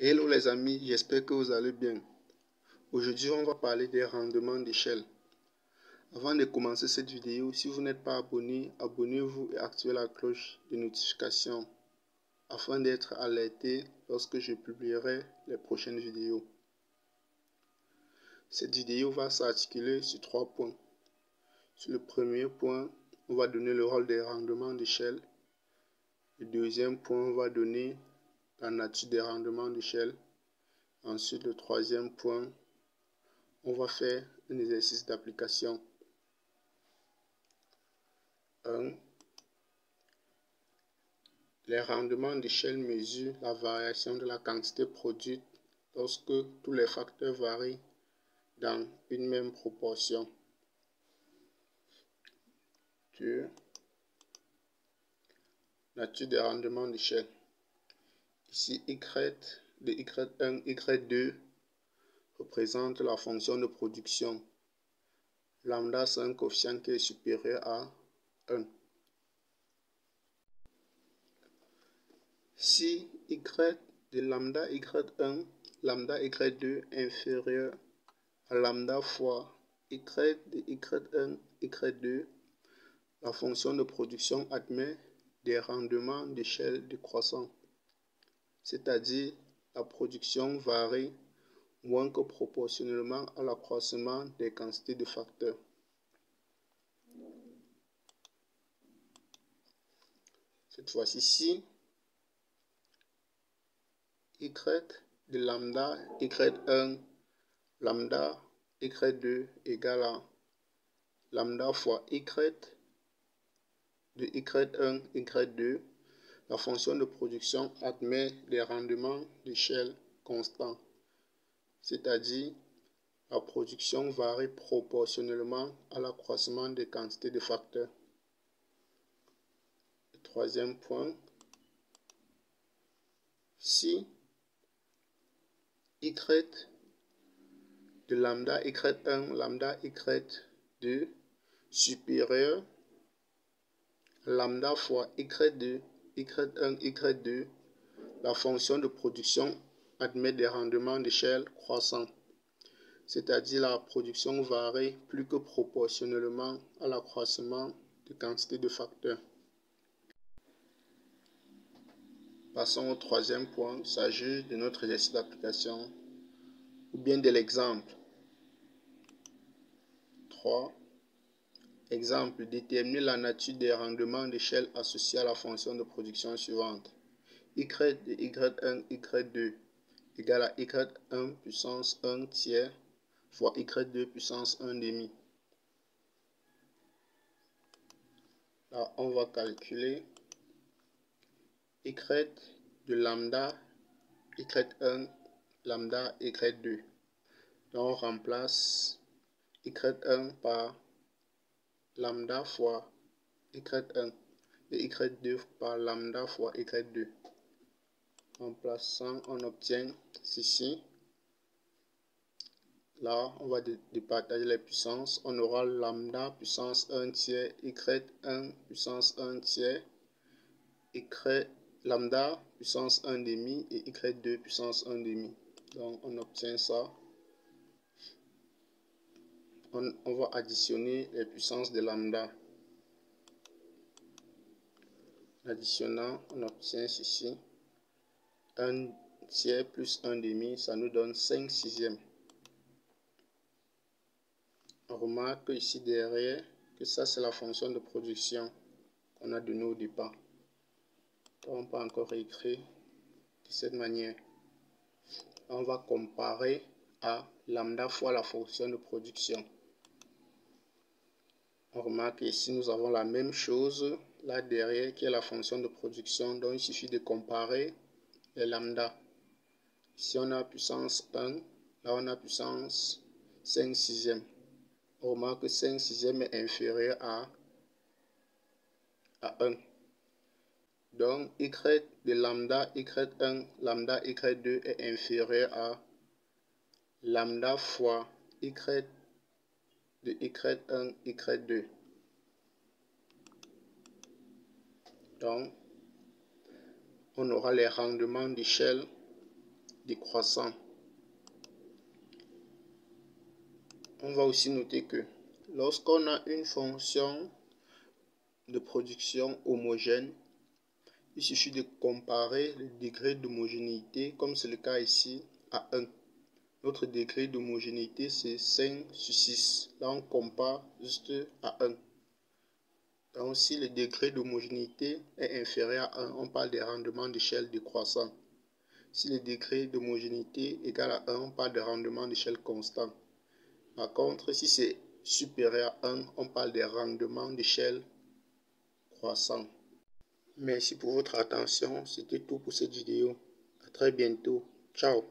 Hello les amis, j'espère que vous allez bien. Aujourd'hui, on va parler des rendements d'échelle. Avant de commencer cette vidéo, si vous n'êtes pas abonné, abonnez-vous et activez la cloche de notification afin d'être alerté lorsque je publierai les prochaines vidéos. Cette vidéo va s'articuler sur 3 points. Sur le premier point, on va donner le rôle des rendements d'échelle. Le deuxième point, on va donner la nature des rendements d'échelle. Ensuite, le troisième point, on va faire un exercice d'application. 1. Les rendements d'échelle mesurent la variation de la quantité produite lorsque tous les facteurs varient dans une même proportion. 2. Nature des rendements d'échelle. Ici, Y de Y1, Y2 représente la fonction de production. Lambda, c'est un coefficient qui est supérieur à 1. Si Y de lambda Y1, lambda Y2 est inférieur à lambda fois Y de Y1, Y2, la fonction de production admet des rendements d'échelle décroissants, c'est-à-dire la production varie moins que proportionnellement à l'accroissement des quantités de facteurs. Cette fois-ci, si Y de lambda Y1, lambda Y2 égale à lambda fois Y de Y1, Y2, la fonction de production admet des rendements d'échelle constants, c'est-à-dire la production varie proportionnellement à l'accroissement des quantités de facteurs. Le troisième point, si Y de lambda Y1, lambda Y2 supérieur à lambda fois Y de Y1, Y2, la fonction de production admet des rendements d'échelle croissants, c'est-à-dire la production varie plus que proportionnellement à l'accroissement de quantité de facteurs. Passons au troisième point, il s'agit de notre exercice d'application ou bien de l'exemple. 3. Exemple, déterminer la nature des rendements d'échelle associés à la fonction de production suivante. Y de Y1, Y2 égale à Y1 puissance 1 tiers fois Y2 puissance 1 demi. Là, on va calculer Y de lambda Y1, lambda Y2. Donc, on remplace Y1 par lambda fois Y1 et Y2 par lambda fois Y2. Remplaçant, on obtient ceci. Là, on va départager les puissances. On aura lambda puissance 1 tiers, Y1 puissance 1 tiers, lambda puissance 1 demi et Y2 puissance 1 demi. Donc, on obtient ça. On va additionner les puissances de lambda. Additionnant, on obtient ceci. 1 tiers plus 1 demi, ça nous donne 5 sixièmes. On remarque ici derrière que ça c'est la fonction de production qu'on a donnée au départ. Donc, on peut encore écrire de cette manière. On va comparer à lambda fois la fonction de production. On remarque ici nous avons la même chose là derrière qui est la fonction de production. Donc il suffit de comparer les lambda. Ici on a puissance 1, là on a puissance 5 sixièmes. On remarque que 5 sixièmes est inférieur à 1. Donc Y de lambda Y1, lambda Y2 est inférieur à lambda fois Y de Y1, Y2. Donc, on aura les rendements d'échelle décroissant. On va aussi noter que lorsqu'on a une fonction de production homogène, il suffit de comparer le degré d'homogénéité, comme c'est le cas ici, à 1. Notre degré d'homogénéité, c'est 5/6. Là, on compare juste à 1. Donc, si le degré d'homogénéité est inférieur à 1, on parle des rendements d'échelle décroissant. Si le degré d'homogénéité est égal à 1, on parle de rendement d'échelle constant. Par contre, si c'est supérieur à 1, on parle des rendements d'échelle croissant. Merci pour votre attention. C'était tout pour cette vidéo. À très bientôt. Ciao.